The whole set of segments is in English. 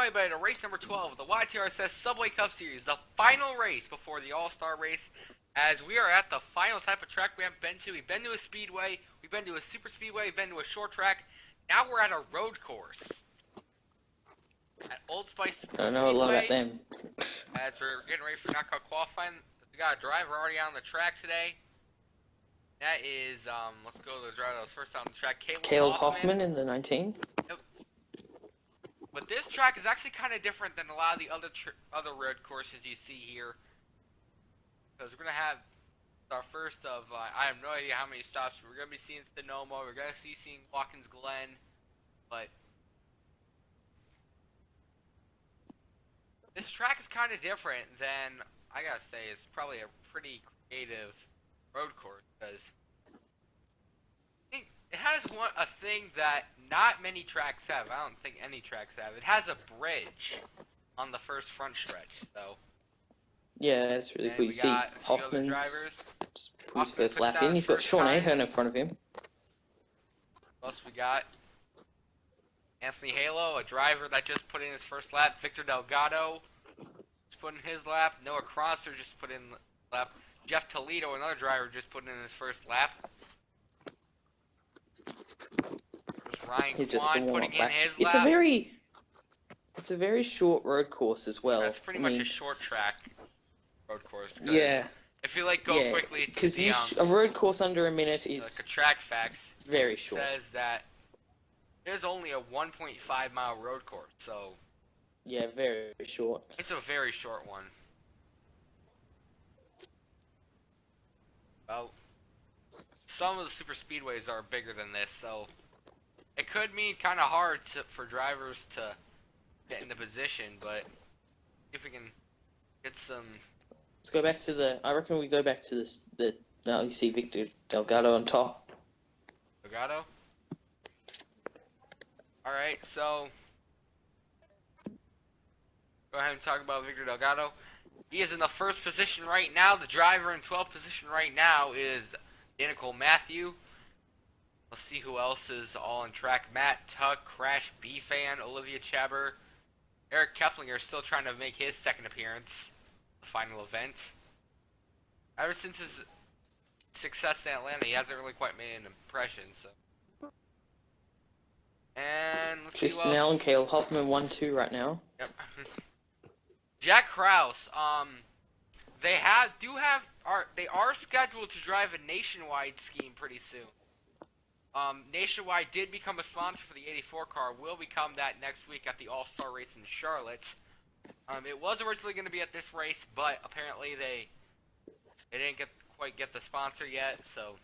everybody to race number 12 of the YTRSS Subway Cup Series, the final race before the All-Star race, as we are at the final type of track we haven't been to. We've been to a speedway, we've been to a super speedway, we've been to a short track. Now we're at a road course at Old Spice Speedway. I don't know a lot about them. As we're getting ready for knockout qualifying, we got a driver already on the track today. That is, let's go to the driver that was first on the track, Caleb Hoffman in the 19. Yep. But this track is actually kind of different than a lot of the other road courses you see here. Because we're going to have our first of, I have no idea how many stops. We're going to be seeing Sonoma, we're going to be seeing Watkins Glen, but this track is kind of different than, I got to say, it's probably a pretty creative road course, because it has a thing that not many tracks have. I don't think any tracks have. It has a bridge on the first front stretch, so. Yeah, that's really cool. You see Hoffman's put his first lap in. He's got Sean Ahern in front of him. What else we got? Anthony Halo, a driver that just put in his first lap. Victor Delgado just put in his lap. Noah Crosser just put in lap. Jeff Toledo, another driver, just put in his first lap. Ryan Kwan putting in his lap. It's a very short road course as well. That's pretty much a short track road course. Yeah. If you go quickly, because a road course under a minute is like a track facts. Very short. Says that there's only a 1.5 mile road course, so yeah, very short. It's a very short one. Well, some of the super speedways are bigger than this, so it could mean kind of hard for drivers to get into position, but if we can get some. Let's go back to the. I reckon we go back to this. Now you see Victor Delgado on top. Delgado. All right, so go ahead and talk about Victor Delgado. He is in the first position right now. The driver in 12th position right now is Danica Matthew. Let's see who else is all on track. Matt Tuck, Crash B-Fan, Olivia Chaber. Eric Keplinger still trying to make his second appearance. The final event. Ever since his success in Atlanta, he hasn't really quite made an impression. So, and let's see Tristan Allen, Caleb Hoffman, 1-2 right now. Yep. Jack Krause. They are scheduled to drive a nationwide scheme pretty soon. Nationwide did become a sponsor for the 84 car. Will become that next week at the All-Star race in Charlotte. It was originally going to be at this race, but apparently they didn't quite get the sponsor yet, so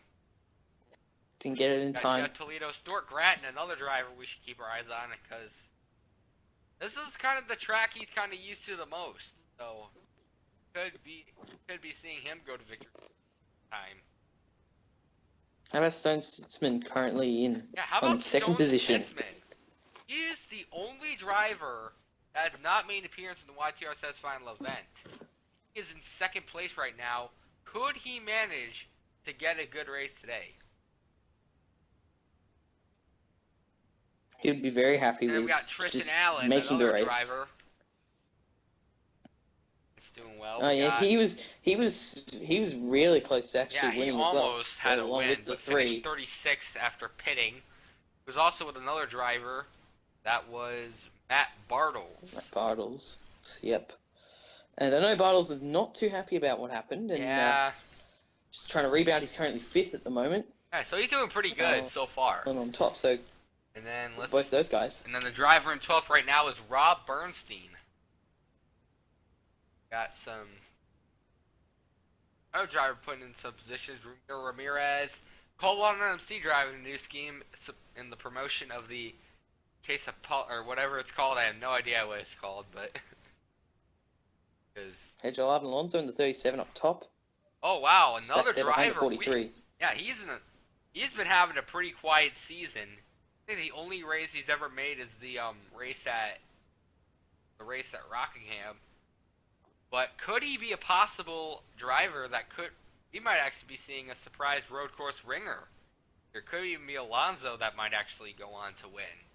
didn't get it in time. Toledo, Stuart Gratton, another driver we should keep our eyes on, because this is kind of the track he's kind of used to the most. So could be seeing him go to victory time. How about Stone Sitzman currently on second position? He is the only driver that has not made an appearance in the YTRSS final event. He is in second place right now. Could he manage to get a good race today? He'd be very happy with we got Tristan Allen, making the race. Driver. It's doing well. Oh yeah, he was really close to actually winning as well. He almost had a win, with the but finished 36th after pitting. He was also with another driver. That was Matt Bartles. Matt Bartles, yep. And I know Bartles is not too happy about what happened, and just trying to rebound. He's currently 5th at the moment. Yeah, so he's doing pretty good so far. And on top, so. And then both those guys. And then the driver in 12th right now is Rob Bernstein. Got some other driver putting in some positions. Ramiro Ramirez, Coldwater MC driving a new scheme in the promotion of the case of Paul or whatever it's called. I have no idea what it's called, but hey, Gerard Alonso in the 37 up top. Oh wow, another driver. 43. He's been having a pretty quiet season. I think the only race he's ever made is the race at Rockingham. But could he be a possible driver that we might actually be seeing a surprise road course ringer? There could even be Alonso that might actually go on to win.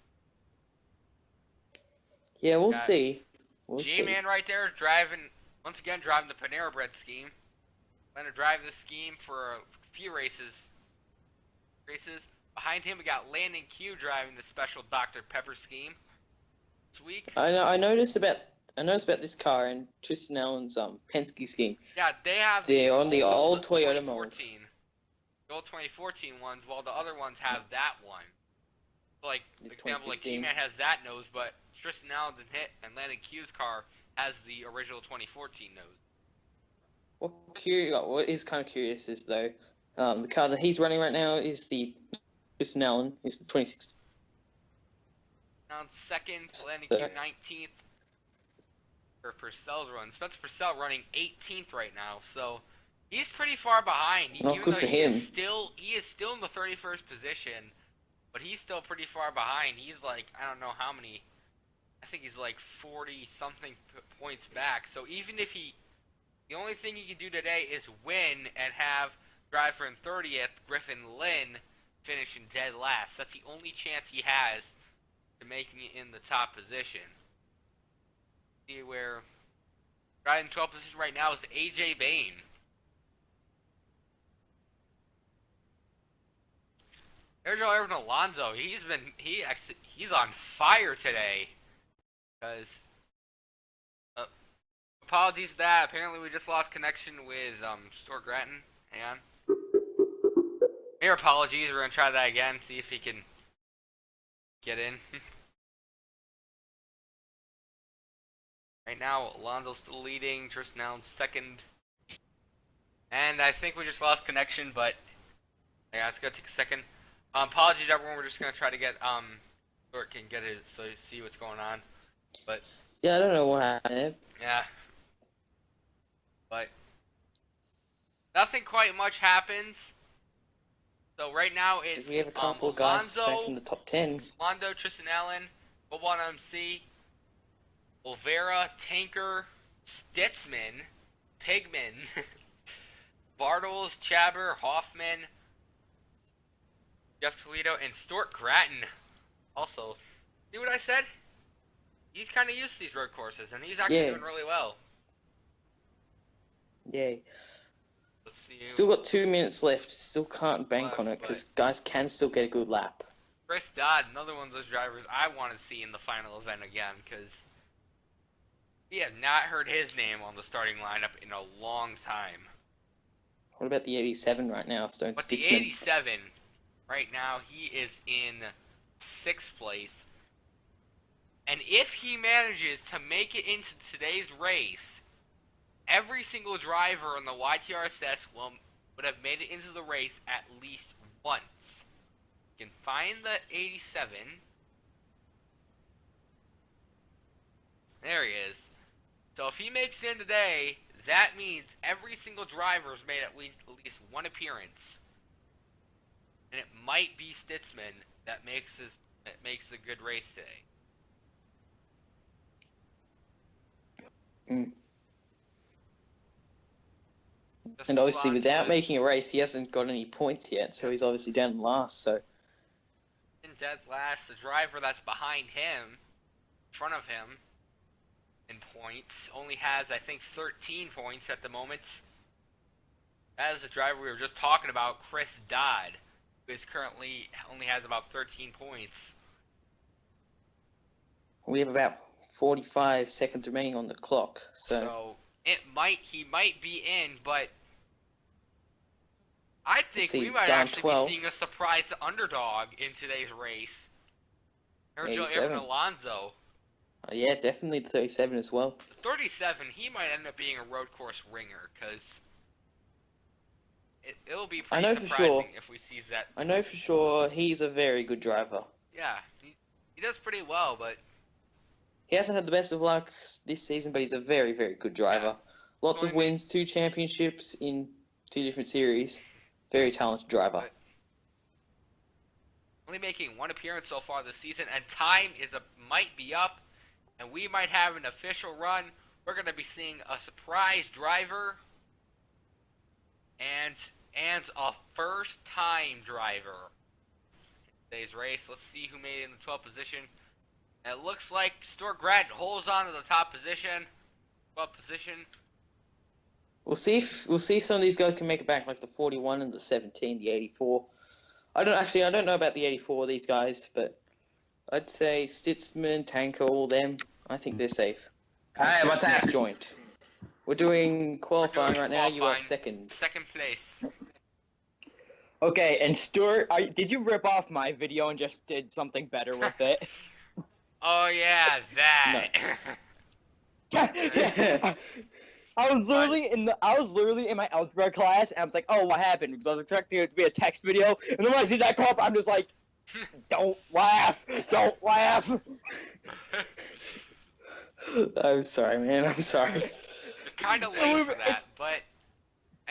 Yeah, we'll Got see. We'll see. G-Man right there driving, once again driving the Panera Bread scheme. Going to drive this scheme for a few races. Behind him, we got Landon Q driving the special Dr. Pepper scheme this week. I noticed about this car and Tristan Allen's Penske scheme. Yeah, they have They're on the old Toyota 2014. mold. The old 2014 ones, while the other ones have that one. So like, for example, like G-Man has that nose, but Tristan Allen's and Landon Q's car has the original 2014 nose. What is kind of curious is though, the car that he's running right now is the Tristan Allen, is the 2016. Now second, Landon Q 19th. For Purcell's run. Spencer Purcell running 18th right now, so he's pretty far behind. Not good for him. He is still in the 31st position, but he's still pretty far behind. He's like, I don't know how many. I think he's like 40 something points back. So even if the only thing he can do today is win and have driver in 30th, Griffin Lynn, finishing dead last. That's the only chance he has to making it in the top position. See where riding 12th position right now is AJ Bain. There's Evan Alonso. He's on fire today. Because apologies for that. Apparently we just lost connection with Stuart Gratton. Hang on. Mere apologies. We're gonna try that again. See if he can get in. Right now, Alonso's still leading. Tristan Allen's second. And I think we just lost connection, but yeah, it's gonna take a second. Apologies, everyone. We're just gonna try to get Stuart can get it so you see what's going on. But yeah, I don't know what happened. Yeah, but nothing quite much happens. So right now it's we have a couple of guys back in the top 10. Alonso, Tristan Allen, Boban MC, Olvera, Tanker, Stitzman, Pigman, Bartles, Chaber, Hoffman, Jeff Toledo, and Stuart Gratton. Also, see what I said? He's kind of used to these road courses, and he's actually doing really well. Yay. Let's see. Still got 2 minutes left. Still can't bank on it because guys can still get a good lap. Chris Dodd, another one of those drivers I want to see in the final event again because we have not heard his name on the starting lineup in a long time. What about the 87 right now, Stone But Stitzman? the 87, right now, he is in 6th place. And if he manages to make it into today's race, every single driver in the YTRSS would have made it into the race at least once. You can find the 87. There he is. So if he makes it in today, that means every single driver has made at least one appearance. And it might be Stitzman that makes a good race today. And obviously, without making a race, he hasn't got any points yet, so he's obviously down in last. So, in dead last, the driver that's behind him, in front of him, in points, only has, I think, 13 points at the moment. That is the driver we were just talking about, Chris Dodd, who is currently only has about 13 points. We have about 45 seconds remaining on the clock. So he might be in, but I think we might actually 12. be seeing a surprise underdog in today's race. Evan Alonso. Yeah, definitely the 37 as well. The 37, he might end up being a road course ringer, because it'll be pretty surprising if we see that. I know for sure he's a very good driver. Yeah, he does pretty well, but he hasn't had the best of luck this season, but he's a very, very good driver. Yeah. Lots of wins, 2 championships in 2 different series. Very talented driver. But only making 1 appearance so far this season, and time might be up, and we might have an official run. We're going to be seeing a surprise driver and a first-time driver in today's race. Let's see who made it in the 12th position. It looks like Stuart Gratton holds on to the top position. 12th position. We'll see if some of these guys can make it back, like the 41 and the 17, the 84. I don't know about the 84, these guys, but I'd say Stitzman, Tanker, all them. I think they're safe. Alright, what's Next happening? joint. We're doing qualifying right now. You are Qualifying. second. Second place. Okay, and Stuart, did you rip off my video and just did something better with it? Oh yeah, that. I was literally in my algebra class, and I was like, "Oh, what happened?" Because I was expecting it to be a text video, and then when I see that come up, I'm just like, "Don't laugh! Don't laugh!" I'm sorry, man. I'm sorry. You're kind of late for that, but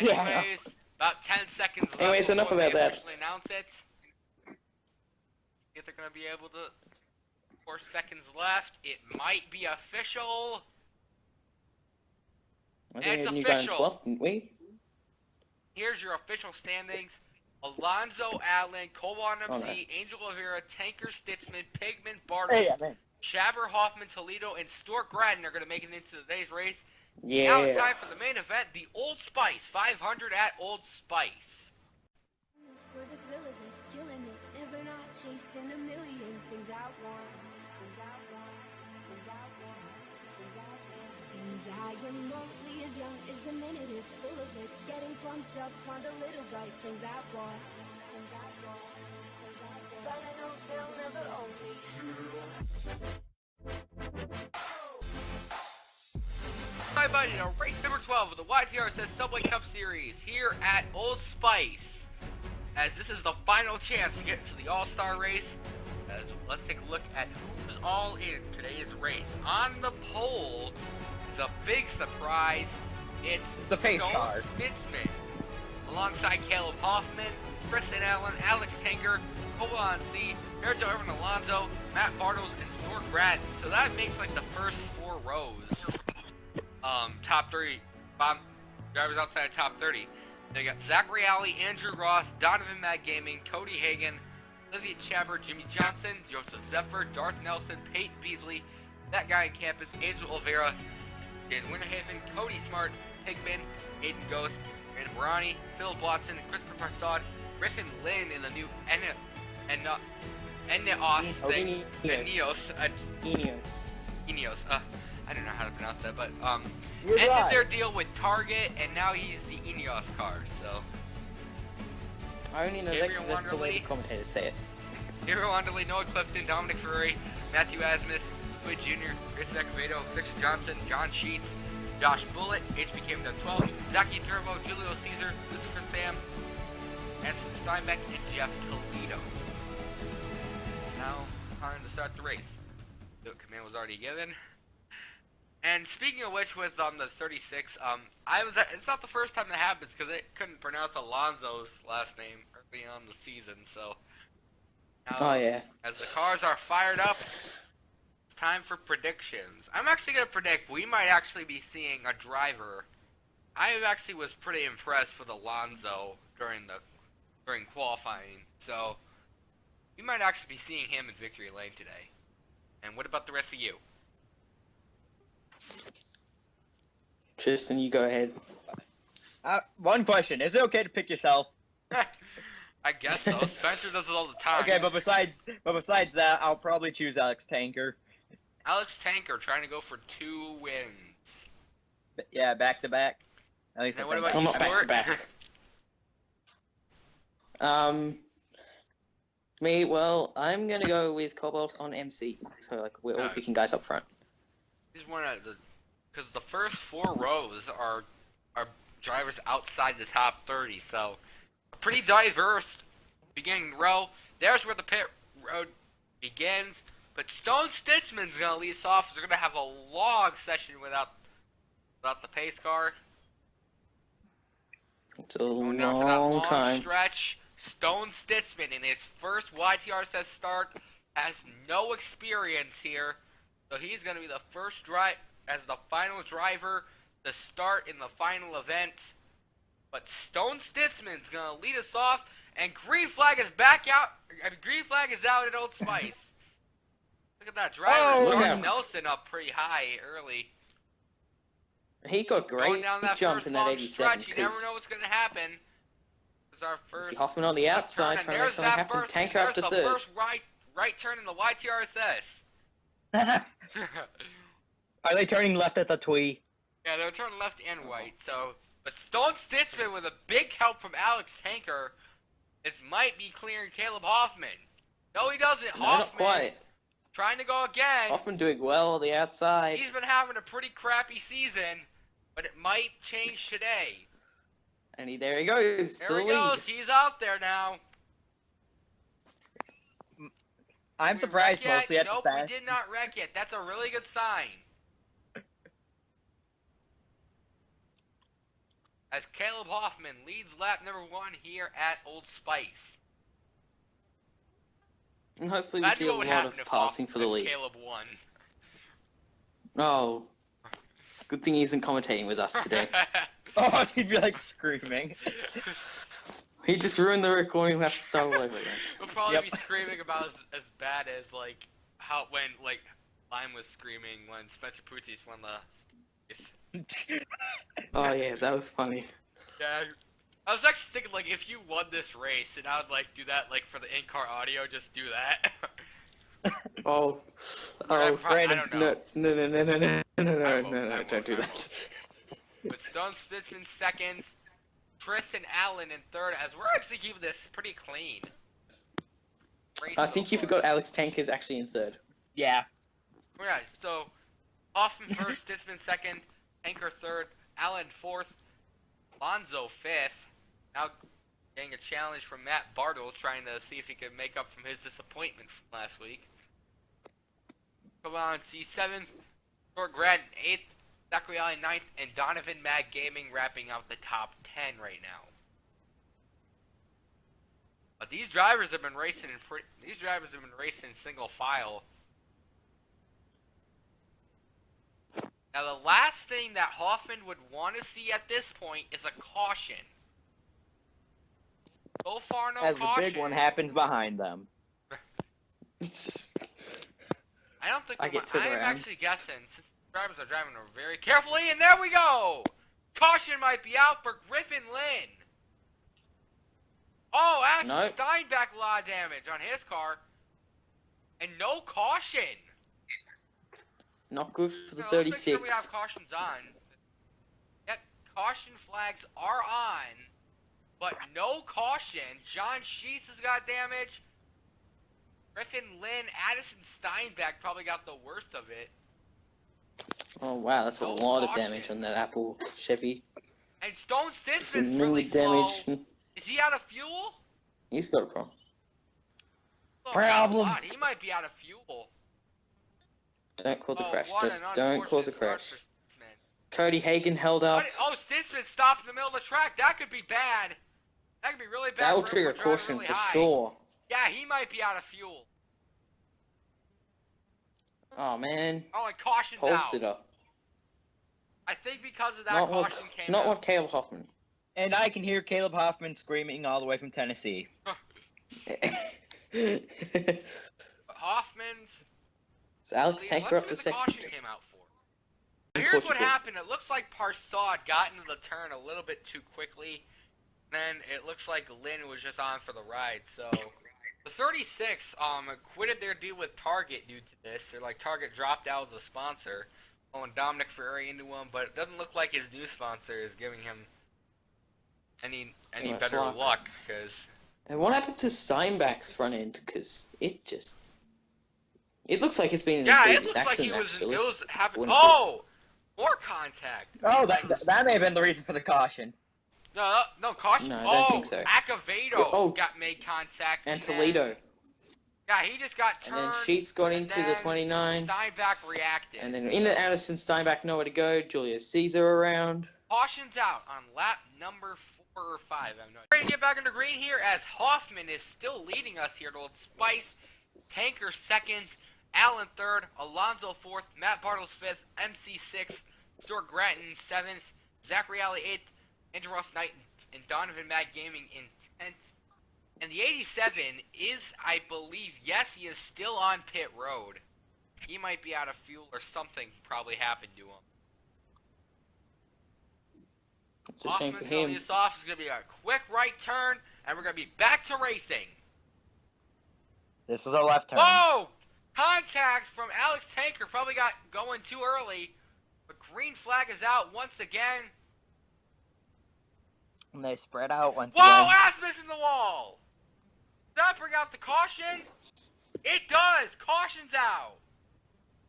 Yeah. anyways, about 10 seconds left. Anyways, enough before about they that. officially announce it. If they're gonna be able to. 4 seconds left. It might be official. I It's think we got in official. 12th, didn't we? Here's your official standings. Alonzo Allen, Colon MC, Okay. Angel Oliveira, Tanker Stitzman, Pigment Bartles, Hey, man. Shabber Hoffman, Toledo, and Stuart Gratton are going to make it into today's race. Yeah. Now it's time for the main event, the Old Spice 500 at Old Spice. For the thrill of it, killing it, never not chasing a million things I want. Things I am only as young as the minute is full of it, getting pumped up on the little bright things I want. But I know they'll never own me. Hi, buddy, to race number 12 of the YTRSS Subway Cup Series here at Old Spice. As this is the final chance to get to the All-Star race. Let's take a look at who's all in today's race. On the pole, it's a big surprise. It's The pace Stone car. Stitzman, alongside Caleb Hoffman, Kristen Allen, Alex Tanker, Colon C, Erjo Irvin Alonso, Matt Bartles, and Stuart Gratton. So that makes like the first 4 rows. Top 30, bottom drivers outside of top 30. They got Zachary Alley, Andrew Ross, Donovan Mad Gaming, Cody Hagan, Olivia Chabber, Jimmy Johnson, Joseph Zephyr, Darth Nelson, Peyton Beasley, That Guy in Campus, Angel Oliveira, Dan Winterhaven, Cody Smart, Pigman, Aiden Ghost, Brandon Barani, Philip Watson, Christopher Prasad, Griffin Lynn in the new Eneos thing. Ineos. Ineos. I don't know how to pronounce that, but You're ended right. their deal with Target, and now he's the Ineos car. So I only know that because that's the way the commentators say it. Hero Underley, Noah Clifton, Dominic Ferrari, Matthew Asmus, Squid Jr., Chris Acevedo, Victor Johnson, John Sheets, Josh Bullitt, HBK 12, Zaki Turbo, Julio Caesar, Lucifer Sam, Anson Steinbeck, and Jeff Toledo. Now it's time to start the race. The command was already given. And speaking of which, with the 36, it's not the first time that happens because I couldn't pronounce Alonso's last name early on in the season. So now, Oh, yeah. as the cars are fired up, it's time for predictions. I'm actually gonna predict we might actually be seeing a driver. I actually was pretty impressed with Alonso during qualifying, so we might actually be seeing him in victory lane today. And what about the rest of you? Tristan, you go ahead. One question: is it okay to pick yourself? I guess so. Spencer does it all the time. Okay, but besides that, I'll probably choose Alex Tanker. Alex Tanker trying to go for 2 wins. Yeah, back to back. At least Now I what think about I'm you, not back to Stuart? back. I'm gonna go with Cobalt on MC. So like we're all Alright. picking guys up front. Just one of the, because the first 4 rows are drivers outside the top 30, so a pretty diverse beginning row. There's where the pit road begins. But Stone Stitzman's gonna lead us off. They're gonna have a long session without the pace car. It's a Going down for that long long time. stretch. Stone Stitzman in his first YTRSS start has no experience here, so he's going to be the first as the final driver to start in the final event. But Stone Stitzman's going to lead us off, and green flag is back out. Green flag is out at Old Spice. Look at that driver. Oh, look Jordan out. Nelson up pretty high early. He got Going great down that jump first in that long 87 stretch, you never know what's going to happen. This is our first Hoffman on the left outside turn, and trying to make there's something that happen. first, Tanker up to there's the third. first right turn in the YTRSS. Are they turning left at the Twee? Yeah, they're turning left and right, so... But Stone Stitzman with a big help from Alex Tanker might be clearing Caleb Hoffman. No, he doesn't. No, not Hoffman quite. trying to go again. Hoffman doing well on the outside. He's been having a pretty crappy season, but it might change today. And there he goes. There to he the lead. goes. He's out there now. I'm We surprised wreck yet? mostly at Nope, the fast. we did not wreck yet. That's a really good sign. As Caleb Hoffman leads lap number 1 here at Old Spice. And hopefully we Imagine see a what would lot happen of if passing for the if lead. Caleb won. Oh. Good thing he isn't commentating with us today. Oh, he'd be like screaming. He just ruined the recording. We'll have to start all over again. We'll probably Yep. be screaming about as bad as like how when like Lime was screaming when Spencer Putis won the. Oh yeah, that was funny. Yeah, I was actually thinking like if you won this race, and I would like do that like for the in-car audio, just do that. Oh. I Oh. Brandon's don't know. No, don't do that. With Stone Spitzman second, Chris and Allen in third, as we're actually keeping this pretty clean. Race I so think you far. forgot Alex Tanker's actually in third. Yeah. Alright, so Hoffman first, Stitzman second, Tanker third, Allen fourth, Lonzo fifth. Now getting a challenge from Matt Bartles, trying to see if he could make up from his disappointment from last week. Come on, see seventh, Stuart Gratton eighth, Zachary Allen ninth, and Donovan Mad Gaming wrapping out the top 10 right now. But these drivers have been racing in single file. Now the last thing that Hoffman would want to see at this point is a caution. So far, no As caution. the big one happens behind them. I don't think I get turned I am around. actually guessing since the drivers are driving very carefully, and there we go. Caution might be out for Griffin Lynn. Oh, Ashton Nope. Steinbeck, a lot of damage on his car, and no caution. Not good for the So let's make 36. sure we have cautions on. Yep, caution flags are on, but no caution. John Sheets has got damage. Griffin Lynn, Addison Steinbeck probably got the worst of it. Oh wow, that's a No lot of caution. damage on that Apple Chevy. And Stone Stitzman's Minimal really slow. damage. Is he out of fuel? He's got a problem. Oh, Problems. God, he might be out of fuel. Don't cause a crash. What Just an don't cause a unfortunate start crash. for Stitzman. Cody Hagen held up. Oh, Stitzman stopped in the middle of the track. That could be bad. That could be really bad. That will for trigger a everyone driving caution really for high. sure. Yeah, he might be out of fuel. Oh man. Oh, and caution's Pulsed out. it up. I think because of that Not caution what, came not out. what Caleb Hoffman. And I can hear Caleb Hoffman screaming all the way from Tennessee. It's Hoffman's. Alex Let's Tanker up see to what the second. caution came out for. Here's what Portugal. happened. It looks like Parsaud got into the turn a little bit too quickly. Then it looks like Lynn was just on for the ride. So the 36 quitted their deal with Target due to this. They're like Target dropped out as a sponsor, throwing Dominic Ferrari into him. But it doesn't look like his new sponsor is giving him any Much better luck. luck. Because And what happened to Steinbach's front end? Because it looks like it's been in a yeah, it previous looks like accident, he was. actually. It was having. Wouldn't Oh, more contact. Oh, that may have been the reason for the caution. No caution. No, I don't think so. Acevedo Oh. got made contact. And then- Toledo. Yeah, he just got And turned. then Sheets got and into the then 29. Steinbach reacted. And then in Addison Steinbach, nowhere to go. Julius Caesar around. Caution's out on lap number 4 or 5. I have no idea. Ready to get back into green here as Hoffman is still leading us here at Old Spice. Tanker second, Allen third, Alonso fourth, Matt Bartles fifth, MC sixth, Stuart Gratton seventh, Zachary Alley eighth, Andrew Ross Knight and Donovan Mad Gaming in 10th. And the 87 is, I believe, yes, he is still on pit road. He might be out of fuel or something probably happened to him. It's a shame for Hoffman's gonna him. lead us off. It's gonna be a quick right turn, and we're gonna be back to racing. This is a left turn. Whoa! Contact from Alex Tanker. Probably got going too early. But green flag is out once again. And they spread out once Whoa! again. Asmus in the wall! Does that bring out the caution? It does! Caution's out!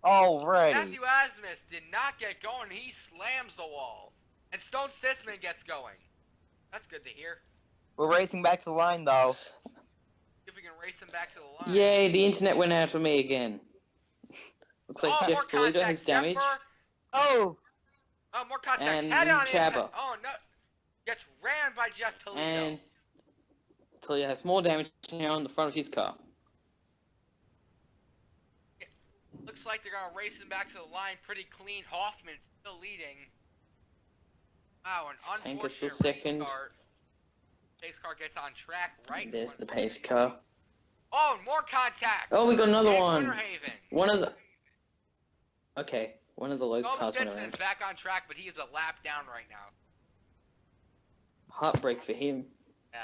Alrighty. Matthew Asmus did not get going. He slams the wall. And Stone Stitzman gets going. That's good to hear. We're racing back to the line, though. See if we can race him back to the line. Yay, the internet went out for me again. Looks like more Jeff Toledo has contact. damage. Jeffer. Oh! Oh, more contact. And Head on Chaba. impact. Oh, no. Gets ran by Jeff Toledo. And Toledo has more damage now on the front of his car. Looks like they're going to race him back to the line pretty clean. Hoffman's still leading. Wow, an Tanker's still unfortunate race second. car. Pace car gets on track right. There's the pace car. Oh, and more contact. Oh, we got another James one. Winterhaven. One of the... Okay, one of the lowest Stone cars went Stitzman's around. back on track, but he is a lap down right now. Heartbreak for him. Yeah.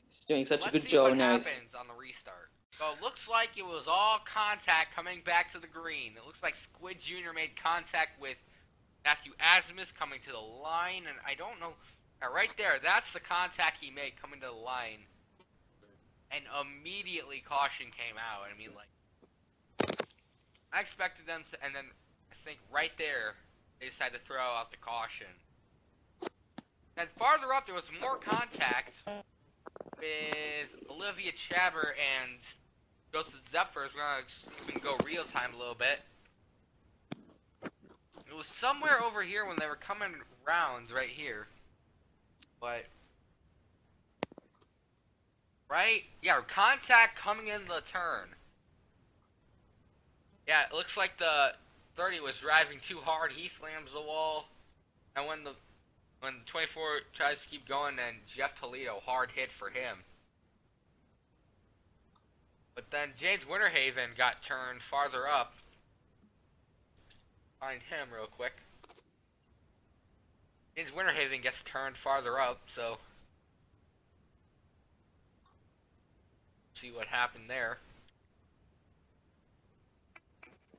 He's doing such a Let's good see what job now. He's... happens on the restart. So it looks like it was all contact coming back to the green. It looks like Squid Jr. made contact with Matthew Asmus coming to the line, and I don't know. Right there, that's the contact he made coming to the line. And immediately caution came out. I mean, like, I expected them to, and then I think right there, they decided to throw out the caution. Then farther up, there was more contact with Olivia Chaber and Joseph Zephyr. We're going to go real time a little bit. It was somewhere over here when they were coming rounds right here. But, right? Yeah, contact coming in the turn. Yeah, it looks like the 30 was driving too hard. He slams the wall. And when the 24 tries to keep going, then Jeff Toledo, hard hit for him. But then James Winterhaven got turned farther up. Find him real quick. James Winterhaven gets turned farther up, so see what happened there.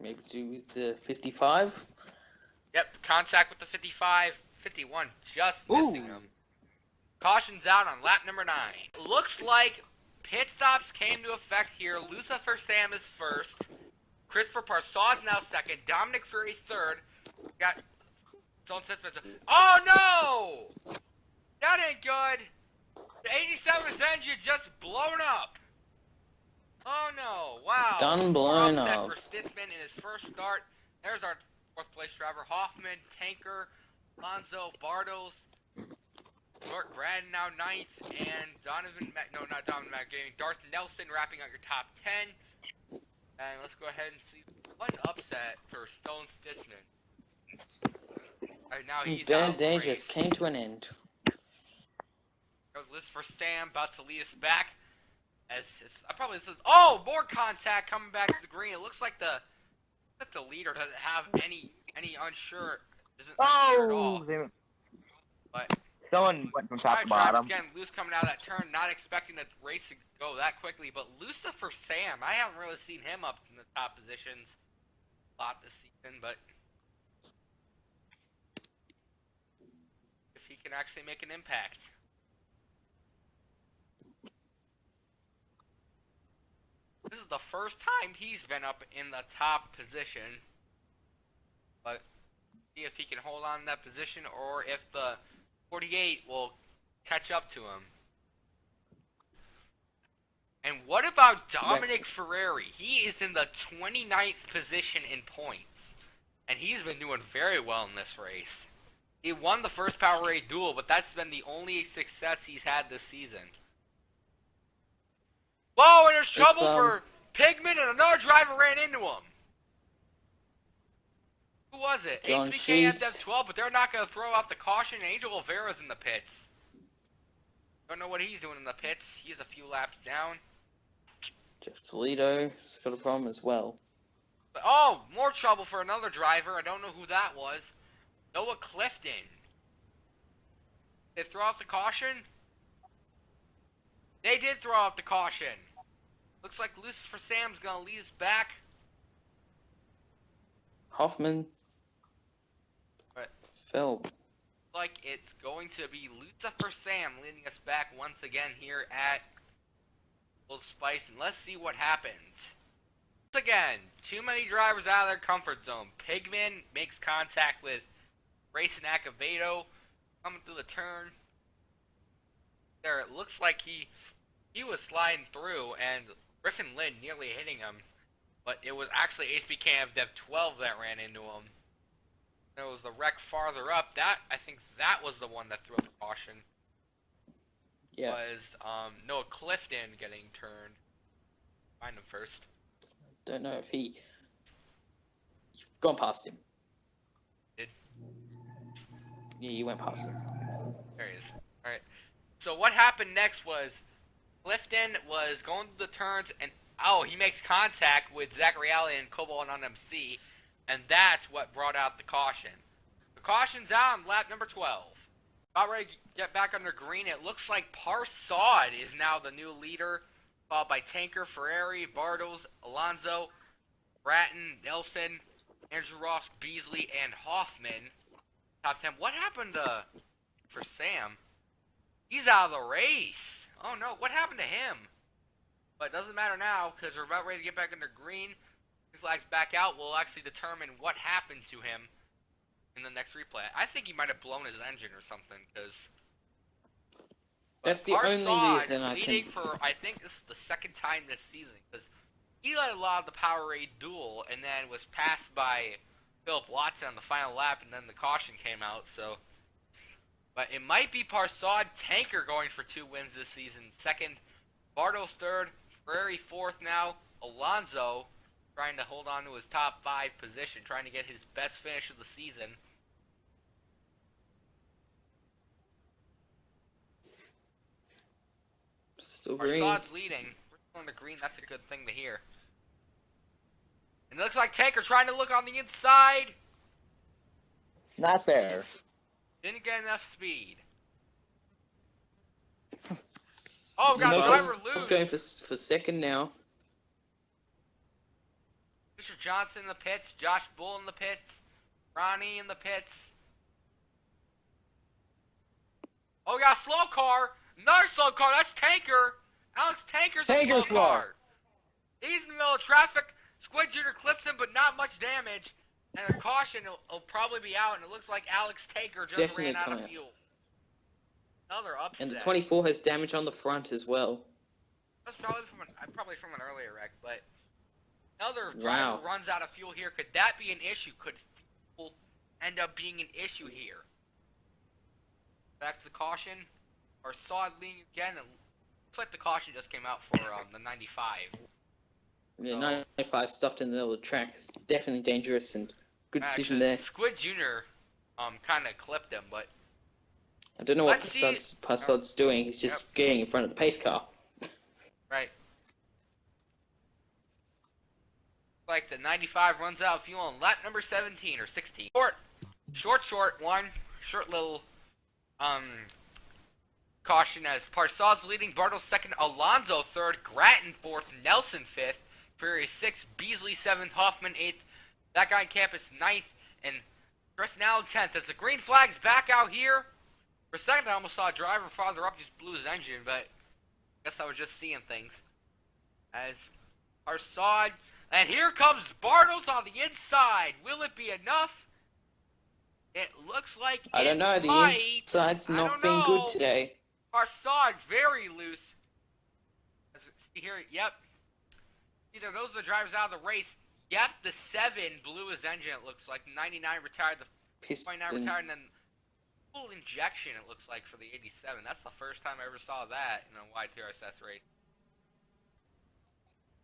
Maybe do with the 55? Yep, contact with the 55, 51, just missing him. Caution's out on lap number 9. Looks like pit stops came to effect here. Lucifer Sam is first. Christopher Parsaw is now second. Dominic Fury third. Got Stone Stitzman's. Oh no! That ain't good. The 87's engine just blown up. Oh no! Wow. Done More blown upset up. for Stitzman in his first start. There's our fourth place driver: Hoffman, Tanker, Lonzo, Bartles, York Graden now ninth, and Donovan. Not Donovan McGavin. Darth Nelson wrapping out your top 10. And let's go ahead and see one upset for Stone Stitzman. Right now His he's out bad of the day race. just came to an end. Goes list for Sam, about to lead us back. As it's, I probably this is more contact coming back to the green. It looks like the leader doesn't have any unsure, isn't unsure at all. Oh! But Someone went from top to driver's bottom. getting loose coming out of that turn, not expecting the race to go that quickly. But Lucifer Sam, I haven't really seen him up in the top positions a lot this season, but if he can actually make an impact. This is the first time he's been up in the top position. But see if he can hold on to that position or if the 48 will catch up to him. And what about Dominic Ferrari? He is in the 29th position in points. And he's been doing very well in this race. He won the first Powerade duel, but that's been the only success he's had this season. Whoa, and there's trouble for Pigman, and another driver ran into him. Who was it? John HBK Sheets. MDF12, but they're not going to throw off the caution. Angel Olvera's in the pits. Don't know what he's doing in the pits. He's a few laps down. Jeff Toledo's got a problem as well. Oh, more trouble for another driver. I don't know who that was. Noah Clifton. They throw out the caution? They did throw out the caution. Looks like Lucifer Sam's gonna lead us back. Hoffman But fell. like it's going to be Lucifer Sam leading us back once again here at Old Spice, and let's see what happens. Once again, too many drivers out of their comfort zone. Pigman makes contact with Grayson Acevedo coming through the turn. There, it looks like he was sliding through, and Griffin Lynn nearly hitting him, but it was actually HBK Dev 12 that ran into him. There was the wreck farther up. That I think that was the one that threw the caution. Yeah. Was Noah Clifton getting turned. Find him first. Don't know if you've gone past him. Did. Yeah, you went past him. There he is. All right. So what happened next was Clifton was going through the turns, and he makes contact with Zachary Alley and Cobalt on MC, and that's what brought out the caution. The caution's out on lap number 12. About ready to get back under green. It looks like Parsad is now the new leader, followed by Tanker, Ferrari, Bartles, Alonso, Bratton, Nelson, Andrew Ross, Beasley, and Hoffman. Top 10. What happened for Sam? He's out of the race. Oh no, what happened to him? But it doesn't matter now because we're about ready to get back under green. His flag's back out. We'll actually determine what happened to him in the next replay. I think he might have blown his engine or something because That's the only reason I leading can. for I think this is the second time this season because he led a lot of the Powerade duel and then was passed by Philip Watson on the final lap, and then the caution came out. So. But it might be Parsad, Tanker going for 2 wins this season. Second, Bartles third, Ferrari fourth now. Alonso trying to hold on to his top 5 position, trying to get his best finish of the season. Still green. Parsad's leading. We're still on the green. That's a good thing to hear. And it looks like Tanker trying to look on the inside. Not fair. Didn't get enough speed. Oh, got Nope. driver He's loose. going for second now. Mr. Johnson in the pits. Josh Bull in the pits. Ronnie in the pits. Oh, we got a slow car. Another slow car. That's Tanker. Alex Tanker's a slow car. He's in the middle of traffic. Squid Jr. clips him, but not much damage. And a caution will probably be out, and it looks like Alex Tanker just Definitely ran out of coming out. fuel. Another upset. And the 24 has damage on the front as well. That's probably from an earlier wreck, but another driver runs out of fuel here. Could that be an issue? Could fuel end up being an issue here? Back to the caution. Parsad leading again. It looks like the caution just came out for the 95. Yeah, 95 stuffed in the middle of the track. It's definitely dangerous and good decision there. Squid Jr. kind of clipped him, but I don't know what Let's see- Parsad's doing. He's just getting in front of the pace car. right. Like the 95 runs out of fuel on lap number 17 or 16. Short one. Short little caution as Parsad's leading, Bartles second, Alonso third, Grattan fourth, Nelson fifth, Fury sixth, Beasley seventh, Hoffman eighth, that guy in campus ninth, and Chris now 10th. As the green flag's back out here, for a second I almost saw a driver farther up just blew his engine, but I guess I was just seeing things. As Parsad, and here comes Bartles on the inside. Will it be enough? It looks like I don't know. The inside's not been good today. Parsad very loose. See here, yep. Either those are the drivers out of the race. Yep, the 7 blew his engine, it looks like. 99 retired, the 29 retired, and then full injection, it looks like, for the 87. That's the first time I ever saw that in a YTRSS race.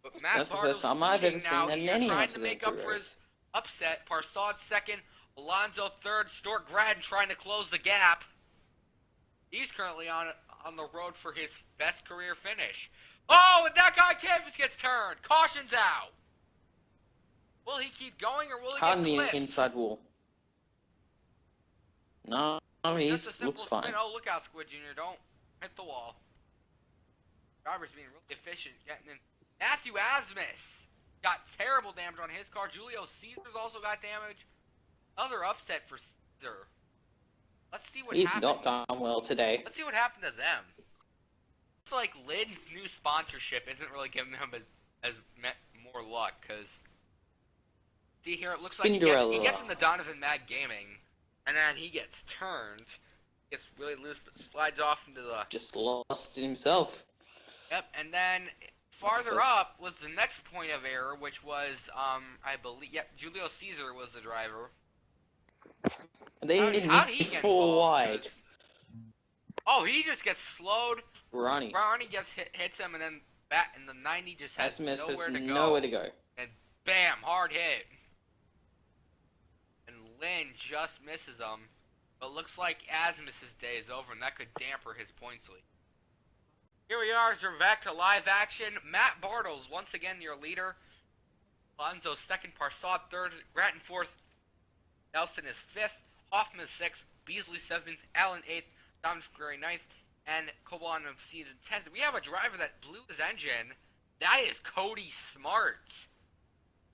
But Matt That's the first time I've ever seen that in any trying to YTRSS make up for his upset. Parsad second, Alonso third, Stuart Grattan trying to close the gap. He's currently on the road for his best career finish. Oh, and that guy on campus gets turned. Caution's out. Will he keep going or will he Hard on get the clipped? inside wall. No, Just a he simple looks spin. fine. Oh, look out, Squid Jr. Don't hit the wall. Driver's being really efficient, getting in. Matthew Asmus got terrible damage on his car. Julio Caesar's also got damage. Another upset for Caesar. Let's see what He's happened. not done well today. Let's see what happened to them. It's like Lid's new sponsorship isn't really giving him more luck, because see here, it looks like he gets in the Donovan Mag Gaming, and then he gets turned, gets really loose, but slides off into the... Just lost it himself. Yep, and then farther up was the next point of error, which was, I believe, yep, Julio Caesar was the driver. They didn't How'd he hit get four involved? wide. 'Cause- Oh, he just gets slowed. Ronnie. Ronnie hits him, and then back in the 90 just has Asmus has nowhere to go. nowhere to go. And bam, hard hit. And Lynn just misses him. But looks like Asmus's day is over, and that could damper his points lead. Here we are, as we're back to live action. Matt Bartles, once again your leader. Alonso second, Parsad third, Grattan fourth, Nelson is fifth, Hoffman sixth, Beasley seventh, Allen eighth, Dom Square ninth, and Koban of season 10th. We have a driver that blew his engine. That is Cody Smart.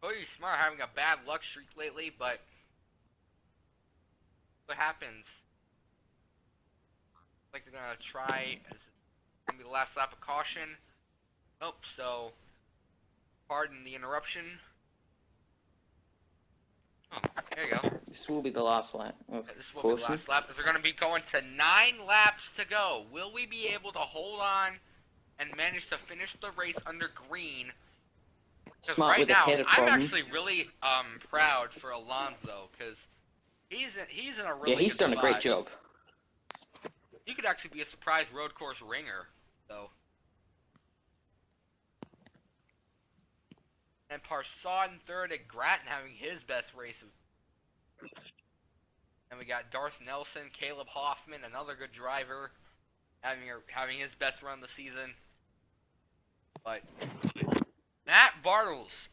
Cody Smart having a bad luck streak lately, but what happens? Like they're gonna try. It's gonna be the last lap of caution. Oh, so pardon the interruption. Oh, there you go. This will be the last lap. This will be the last lap. As they're going to be going to 9 laps to go. Will we be able to hold on and manage to finish the race under green? Because Smart right with now, a header I'm problem. actually really proud for Alonso, because he's in a really Yeah, he's good done a great spot. job. He could actually be a surprise road course ringer, so. And Parsad in third, and Grattan having his best race of. And we got Darth Nelson, Caleb Hoffman, another good driver, having his best run of the season. But Matt Bartles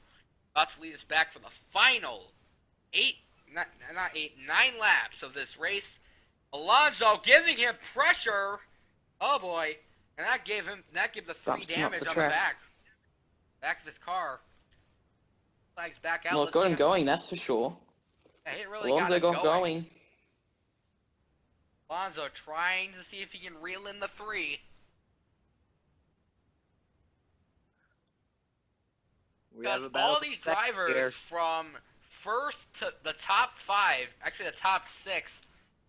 about to lead us back for the final 9 laps of this race. Alonso giving him pressure. Oh boy, and that gave the 3 Bumps him up damage the on track. the back of his car. Flags back out. Well, it Let's got see him how- going, that's for sure. Yeah, it really Alonso got him got going. Alonso trying to see if he can reel in the 3. We have Because a battle all for these second drivers here. from first to the top 5, actually the top 6,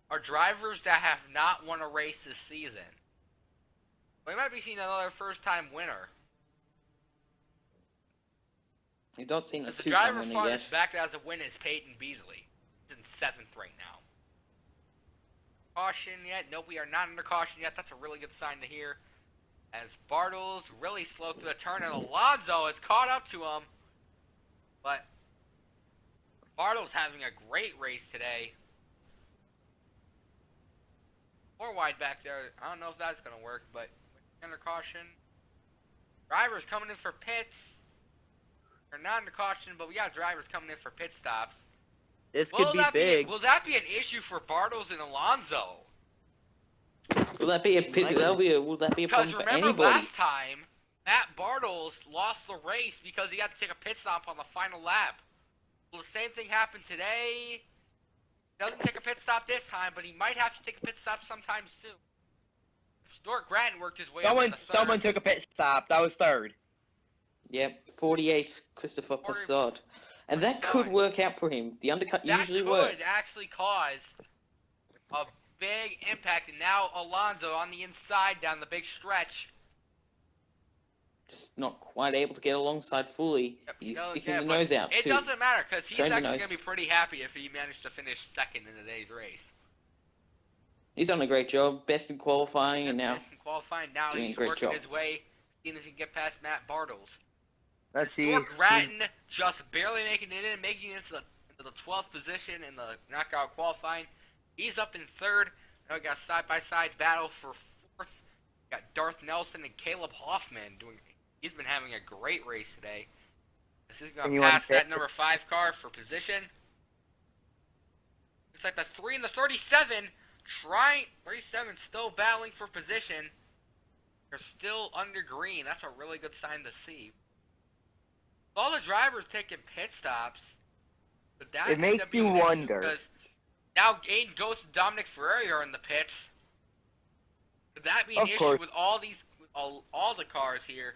are drivers that have not won a race this season. We might be seeing another first-time winner. You've not seen a Because the two-time driver winner farthest yet. back that has a win is Peyton Beasley. He's in 7th right now. Caution yet? Nope, we are not under caution yet. That's a really good sign to hear. As Bartles really slow through the turn, and Alonso has caught up to him. But Bartles having a great race today. 4 wide back there. I don't know if that's going to work, but under caution. Drivers coming in for pits. They're not under caution, but we got drivers coming in for pit stops. This could be big. Will that be an issue for Bartles and Alonso? Will that be a pit? Will that be a Because problem for remember anybody? last time, Matt Bartles lost the race because he had to take a pit stop on the final lap. Will the same thing happen today? He doesn't take a pit stop this time, but he might have to take a pit stop sometime soon. Stuart Grattan worked his way up in the third. Someone took a pit stop. That was third. Yep, 48, Christopher 40 Passard. And that could Passard. work out for him. The undercut That usually could works. actually cause a big impact. And now Alonso on the inside down the big stretch. Just not quite able to get alongside fully. Yep, He's no, sticking yeah, the but nose out, It too. doesn't matter, because he's Showing the actually nose. going to be pretty happy if he managed to finish second in today's race. He's done a great job. Best in qualifying, and now Best in qualifying. Now doing a he's great working job. his way, seeing if he can get past Matt Bartles. Let's see. Stuart Grattan just barely making it in, making it into the 12th position in the knockout qualifying. He's up in third. Now we got a side-by-side battle for fourth. We got Darth Nelson and Caleb Hoffman doing. He's been having a great race today. This is Can going you to pass unpick that number 5 car for position. It's like the 3 and the 37 trying. 37 still battling for position. They're still under green. That's a really good sign to see. All the drivers taking pit stops. But that It makes you wonder. because now Aiden Ghost and Dominic Ferrari are in the pits. Could that be an Of issue course. with all these, all the cars here?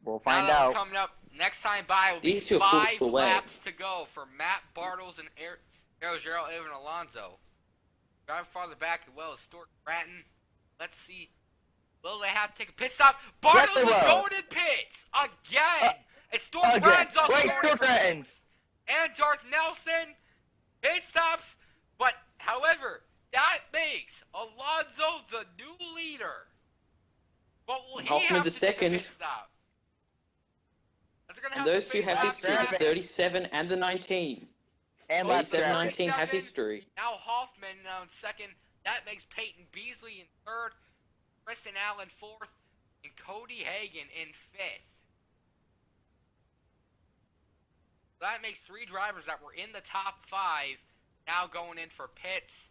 We'll Now find that we're out. coming up, next time by will be These two are 5 pulled away. laps to go for Matt Bartles and Gerald Evan Alonso. Drive farther back as well as Stuart Gratton. Let's see. Will they have to take a pit stop? Bartles they is will. going in pits again. And Stuart Again. Gratton's also Wait, going in Stuart for Gratton. pits. And Darth Nelson pit stops. But however, that makes Alonso the new leader. But will he Hoffman's have to a take a second. pit stop? They're gonna And have those to two face have lap history. traffic. 37 and the 19. And lap 37 traffic. 19 have 37. history. Now Hoffman now in second. That makes Peyton Beasley in third, Kristen Allen fourth, and Cody Hagan in fifth. That makes 3 drivers that were in the top 5 now going in for pits.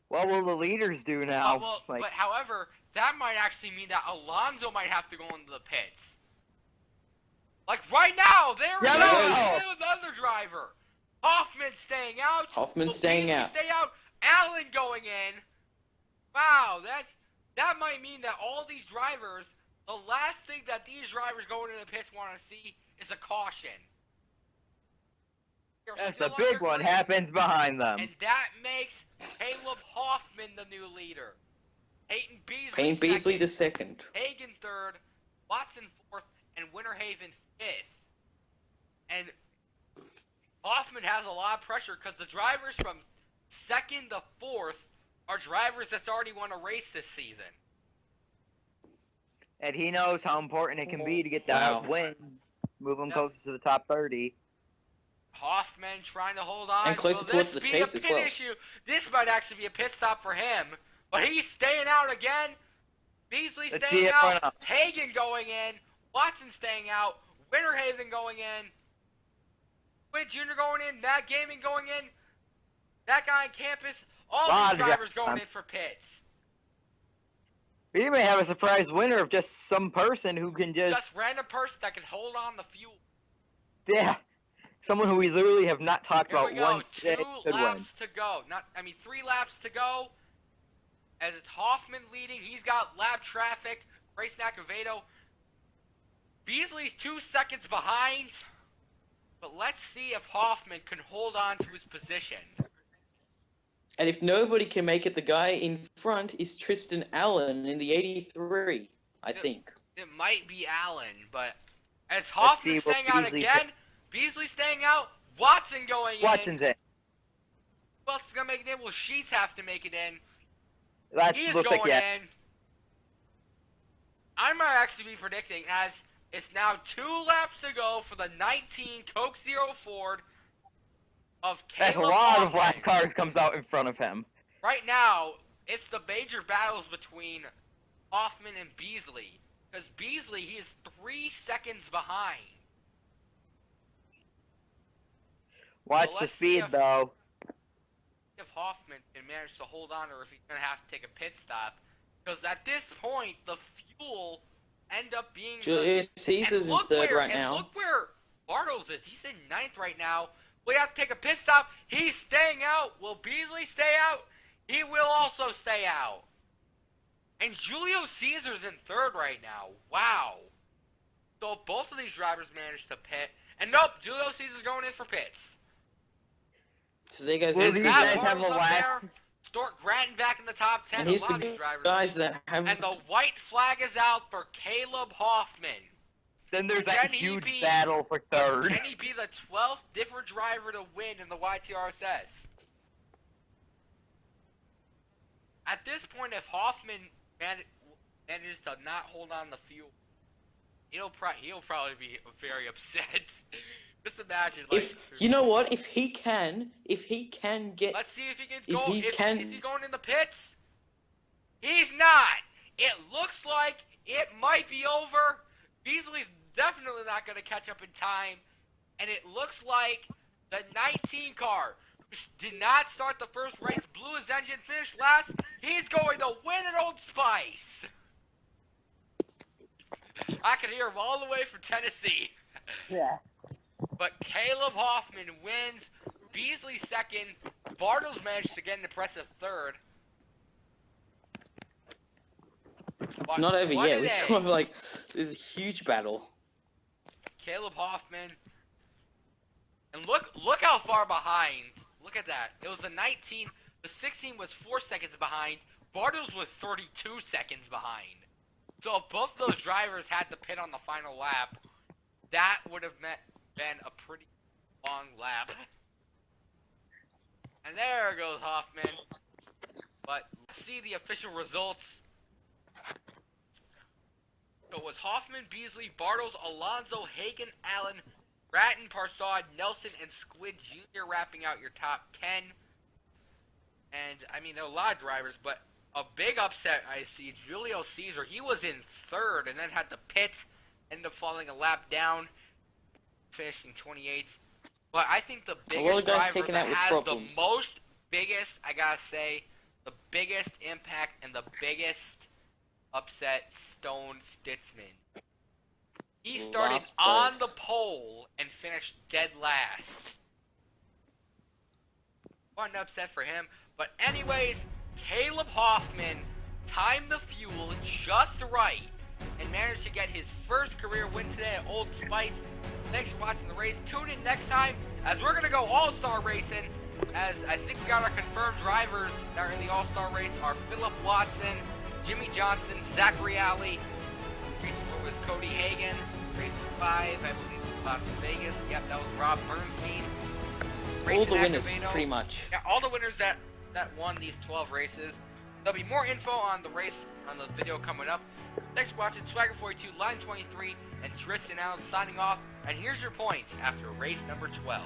What will the leaders do now? But however, that might actually mean that Alonso might have to go into the pits. Like right now, there we Yeah, go. no. Another driver. Hoffman staying out. Hoffman Will staying Beasley out. Stay out. Allen going in. Wow, that might mean that all these drivers, the last thing that these drivers going into the pits want to see is a caution. They're That's still the big under one green, happens behind them. and that makes Caleb Hoffman the new leader. Peyton Beasley Payne Beasley second, to second. Hagan third, Watson fourth, and Winterhaven fifth. And Hoffman has a lot of pressure because the drivers from second to fourth are drivers that's already won a race this season. And he knows how important it can be to get that Wow. win, move them Yep. closer to the top 30. Hoffman trying to hold on. And closer Will towards this the be chase a as pit well. issue? This might actually be a pit stop for him. But he's staying out again. Beasley Let's see staying it out. run up. Hagan going in. Watson staying out. Winterhaven going in. Witt Jr. going in. Matt Gaming going in. That guy on campus. All Lot these of drivers guys. going in for pits. We may have a surprise winner of just some person who can Just random person that can hold on the fuel. yeah, someone who we literally have not talked Here about we go. once 2 today could win. laps to go. 3 laps to go. As it's Hoffman leading, he's got lap traffic. Grayson Acevedo. Beasley's 2 seconds behind. But let's see if Hoffman can hold on to his position. And if nobody can make it, the guy in front is Tristan Allen in the 83, I think. It might be Allen, but as see Hoffman what staying out Beasley again, Beasley staying out, Watson going Watson's in. in. Who else is going to make it in? Will Sheets have to make it in? That He is looks going like yeah. in. I might actually be predicting as it's now 2 laps to go for the 19 Coke Zero Ford of That's Caleb a lot Hoffman. of black cars comes out in front of him. Right now, it's the major battles between Hoffman and Beasley. Because Beasley, he is 3 seconds behind. Watch Well, the let's see speed if- though. If Hoffman can manage to hold on or if he's going to have to take a pit stop. Because at this point, the fuel end up being... Julius Caesar's in third right now. Look where Bartles is. He's in 9th right now. We have to take a pit stop. He's staying out. Will Beasley stay out? He will also stay out. And Julio Caesar's in 3rd right now. Wow. So both of these drivers managed to pit. And nope, Julio Caesar's going in for pits. So there goes Will his these Matt guys lead. have Bartles a up last- there. Stuart Gratton back in the top 10. And A here's lot of these the drivers. guys that have... And the white flag is out for Caleb Hoffman. Then there's that Can he huge be- battle for third. Can he be the 12th different driver to win in the YTRSS? At this point, if Hoffman manages to not hold on the fuel, he'll probably be very upset. Just imagine, like, If you know what, if he can get, let's see if he can if go. he can- Is he going in the pits? He's not. It looks like it might be over. Beasley's definitely not going to catch up in time. And it looks like the 19 car, who did not start the first race, blew his engine, finished last. He's going to win at Old Spice. I can hear him all the way from Tennessee. Yeah. But Caleb Hoffman wins. Beasley second. Bartles managed to get an impressive third. It's not over yet. We still have like there's a huge battle. Caleb Hoffman. And look how far behind. Look at that. It was the 19. The 16 was 4 seconds behind. Bartles was 32 seconds behind. So if both of those drivers had to pit on the final lap, that would have been a pretty long lap. And there goes Hoffman. But let's see the official results. So it was Hoffman, Beasley, Bartles, Alonso, Hagen, Allen, Bratton, Parsad, Nelson, and Squid Jr. wrapping out your top 10. And, I mean, there are a lot of drivers, but a big upset I see, Julio Caesar. He was in third and then had to pit, ended up falling a lap down, finishing 28th. But I think the biggest driver that has the most biggest, I gotta say, the biggest impact and the biggest upset, Stone Stitzman. He started on the pole and finished dead last. What an upset for him. But anyways, Caleb Hoffman timed the fuel just right and managed to get his first career win today at Old Spice. Thanks for watching the race. Tune in next time as we're going to go All-Star racing, as I think we got our confirmed drivers that are in the All-Star race are Philip Watson, Jimmy Johnson, Zachary Alley. Race 4 was Cody Hagan. Race 5, I believe, Las Vegas. Yep, that was Rob Bernstein. All the winners, pretty much. Yeah, all the winners that won these 12 races. There'll be more info on the race, on the video coming up. Thanks for watching. Swagger42, Line 23, and Tristan Allen signing off. And here's your points after race number 12.